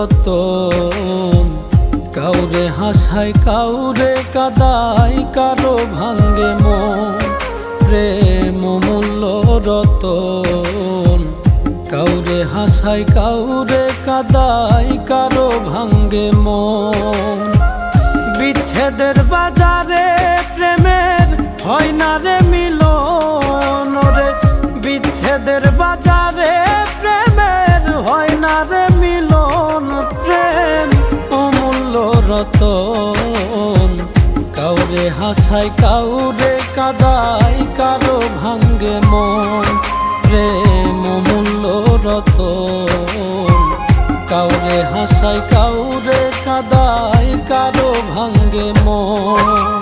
রতন। কাউরে হাসায় কাউরে কাদায়, কারো ভাঙ্গে মন। প্রেম মূল্য রতন। কাউরে হাসায় কাউরে কাদায়, কারো ভাঙ্গে মন। বিচ্ছেদের বাজারে প্রেমের হয় না রে মিলন রে। বিচ্ছেদের বাজারে প্রেমের হয় না রে মিলন। প্রেম অমূল্য রতন। কাউরে হাসায় কাউরে কাদায়, কারো ভাঙ্গে মন। প্রেম অমূল্য রতন। কাউরে হাসায় কাউরে কাদায়, কারো ভাঙ্গে মন।